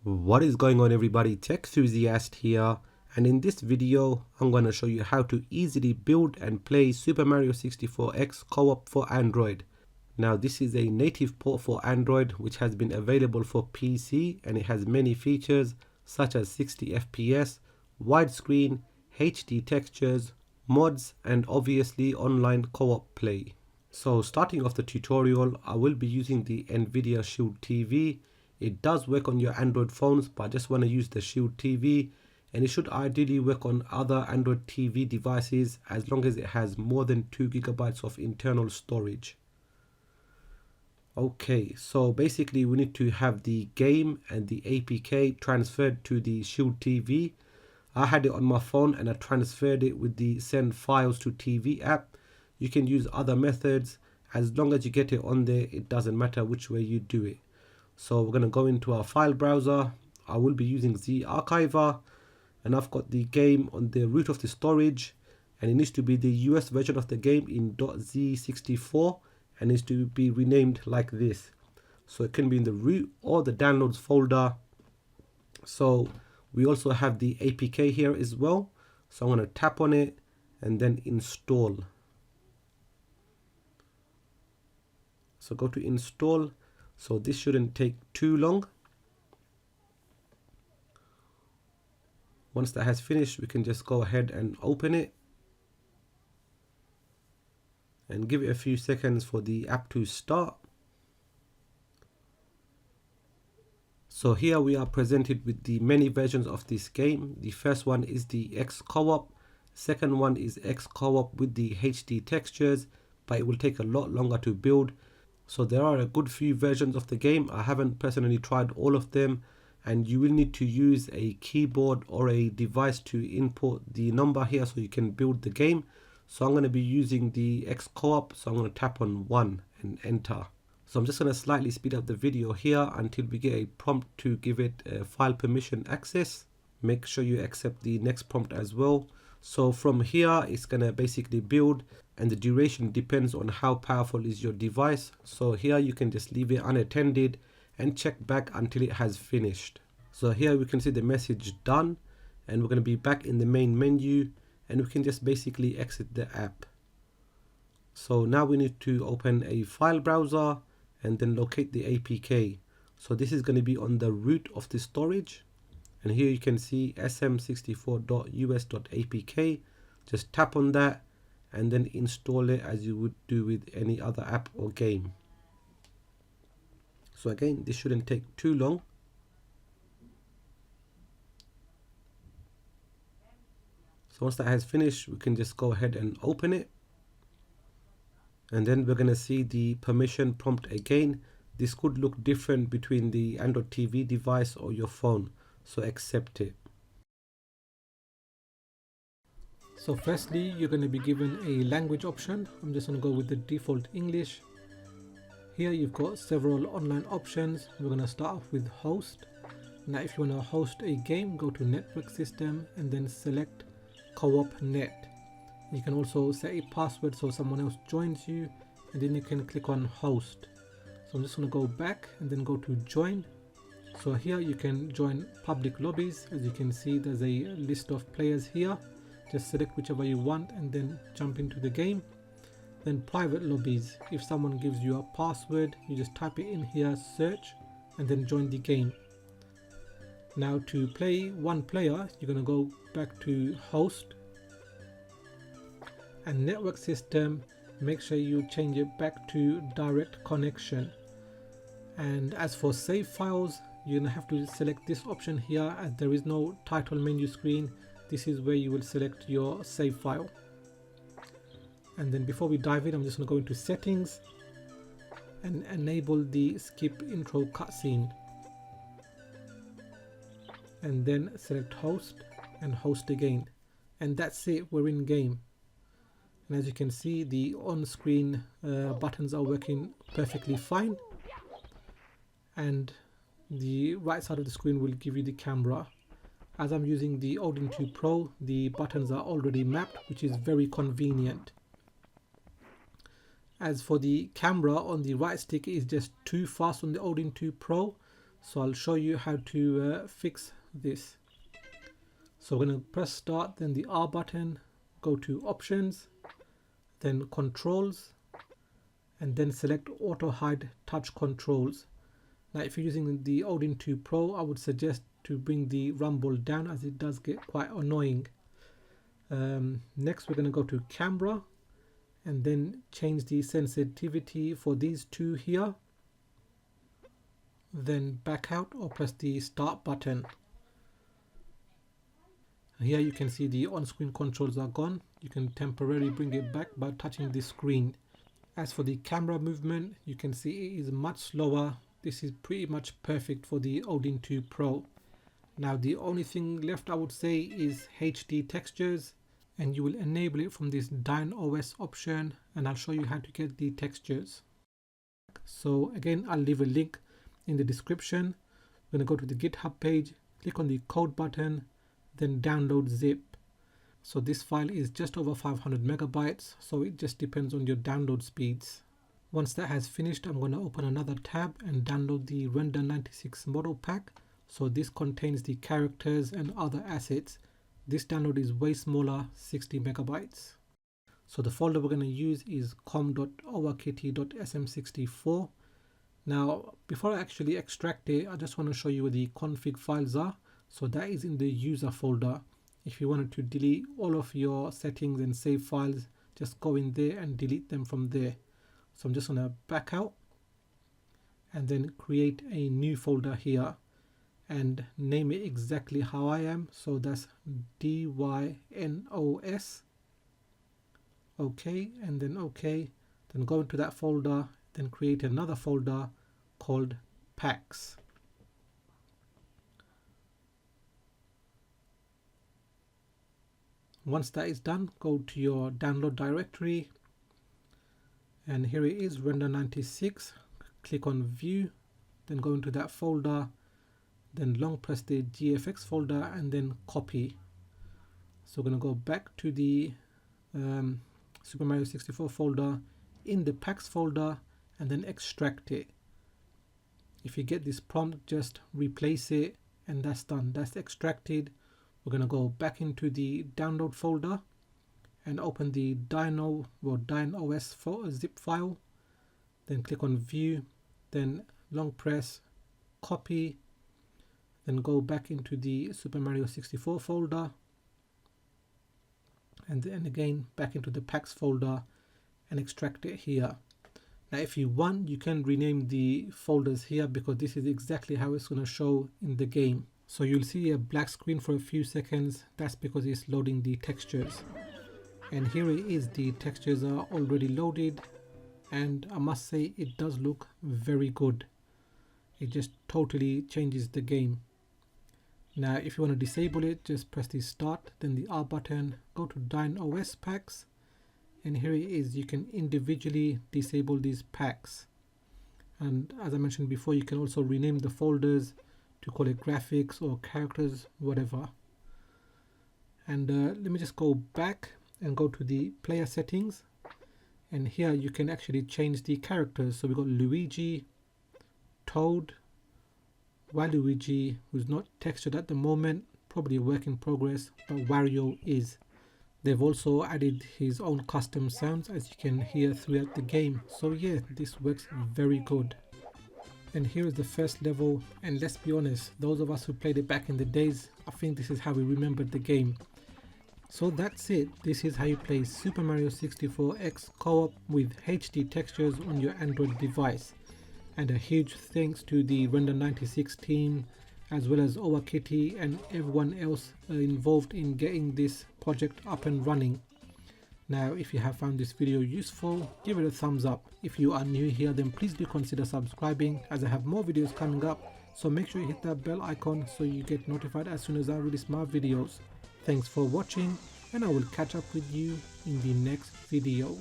What is going on, everybody? Techthusiast here, and in this video I'm going to show you how to easily build and play Super Mario 64X co-op for Android. Now this is a native port for Android which has been available for PC, and it has many features such as 60 FPS, widescreen, HD textures, mods, and obviously online co-op play. So starting off the tutorial, I will be using the Nvidia Shield TV. It does work on your Android phones, but I just want to use the Shield TV, and it should ideally work on other Android TV devices as long as it has more than 2 GB of internal storage. Okay, so basically we need to have the game and the APK transferred to the Shield TV. I had it on my phone and I transferred it with the Send Files to TV app. You can use other methods. As long as you get it on there, it doesn't matter which way you do it. So we're going to go into our file browser. I will be using ZArchiver, and I've got the game on the root of the storage, and it needs to be the US version of the game in .z64, and needs to be renamed like this. So it can be in the root or the downloads folder. So we also have the APK here as well. So I'm going to tap on it and then install. So go to install. So this shouldn't take too long. Once that has finished, we can just go ahead and open it and give it a few seconds for the app to start. So here we are presented with the many versions of this game. The first one is the X Co-op. Second one is X Co-op with the HD textures, but it will take a lot longer to build. So there are a good few versions of the game. I haven't personally tried all of them, and you will need to use a keyboard or a device to input the number here so you can build the game. So I'm going to be using the X Co-op, so I'm going to tap on 1 and enter. So I'm just going to slightly speed up the video here until we get a prompt to give it file permission access. Make sure you accept the next prompt as well. So from here it's going to basically build, and the duration depends on how powerful is your device. So here you can just leave it unattended and check back until it has finished. So here we can see the message done, and we're going to be back in the main menu, and we can just basically exit the app. So now we need to open a file browser and then locate the APK. So this is going to be on the root of the storage, and here you can see sm64.us.apk. just tap on that and then install it as you would do with any other app or game. So again, this shouldn't take too long. So once that has finished, we can just go ahead and open it, and then we're going to see the permission prompt again. This could look different between the Android TV device or your phone, so accept it. So firstly, you're going to be given a language option. I'm just going to go with the default English. Here you've got several online options. We're going to start off with host. Now if you want to host a game, go to network system and then select co-op net. You can also set a password so someone else joins you, and then you can click on host. So I'm just going to go back and then go to join. So here you can join public lobbies. As you can see, there's a list of players here. Just select whichever you want and then jump into the game. Then private lobbies, if someone gives you a password, you just type it in here, search, and then join the game. Now to play one player, you're going to go back to host, and network system, make sure you change it back to direct connection. And as for save files, you're going to have to select this option here, as there is no title menu screen. This is where you will select your save file. And then before we dive in, I'm just going to go into settings and enable the skip intro cutscene, and then select host and host again, and that's it, we're in game. And as you can see, the on-screen buttons are working perfectly fine, and the right side of the screen will give you the camera. As I'm using the Odin 2 Pro, the buttons are already mapped, which is very convenient. As for the camera on the right stick, it is just too fast on the Odin 2 Pro, So I'll show you how to fix this. So we're going to press start, then the R button, go to options, then controls, and then select auto hide touch controls. Now if you're using the Odin 2 Pro, I would suggest to bring the rumble down, as it does get quite annoying. Next we're going to go to camera and then change the sensitivity for these two here, then back out or press the start button. Here you can see the on-screen controls are gone. You can temporarily bring it back by touching the screen. As for the camera movement, you can see it is much slower. This is pretty much perfect for the Odin 2 Pro. Now the only thing left I would say is HD textures, and you will enable it from this DynOS option, and I'll show you how to get the textures. So again, I'll leave a link in the description. We're going to go to the GitHub page, click on the code button, then download zip. So this file is just over 500 megabytes, so it just depends on your download speeds. Once that has finished, I'm going to open another tab and download the Render 96 model pack. So this contains the characters and other assets. This download is way smaller, 60 megabytes. So the folder we're going to use is com.owakitty.sm64. Now before I actually extract it, I just want to show you where the config files are. So that is in the user folder. If you wanted to delete all of your settings and save files, just go in there and delete them from there. So I'm just going to back out and then create a new folder here and name it exactly how I am. So that's DYNOS. OK, and then OK. Then go into that folder, then create another folder called packs. Once that is done, go to your download directory, and here it is, Render 96. Click on View, then go into that folder, then long press the GFX folder and then copy. So we're going to go back to the Super Mario 64 folder in the packs folder and then extract it. If you get this prompt, just replace it, and that's done. That's extracted. We're going to go back into the download folder and open the DynOS zip file. Then click on View, then long press, copy, then go back into the Super Mario 64 folder, and then again back into the packs folder and extract it here. Now if you want, you can rename the folders here, because this is exactly how it's going to show in the game. So you'll see a black screen for a few seconds. That's because it's loading the textures. And here it is, the textures are already loaded, and I must say it does look very good. It just totally changes the game. Now if you want to disable it, just press the start, then the R button, go to DynOS packs, and here it is. You can individually disable these packs, and as I mentioned before, you can also rename the folders to call it graphics or characters, whatever. And let me just go back and go to the player settings, and here you can actually change the characters. So we've got Luigi, Toad, Waluigi, who's not textured at the moment, probably a work in progress, but Wario is. They've also added his own custom sounds, as you can hear throughout the game. So yeah, this works very good. And here is the first level, and let's be honest, those of us who played it back in the days, I think this is how we remembered the game. So that's it. This is how you play Super Mario 64 X co-op with HD textures on your Android device. And a huge thanks to the Render 96 team, as well as Owakitty and everyone else involved in getting this project up and running. Now if you have found this video useful, give it a thumbs up. If you are new here, then please do consider subscribing, as I have more videos coming up, so make sure you hit that bell icon so you get notified as soon as I release my videos. Thanks for watching, and I will catch up with you in the next video.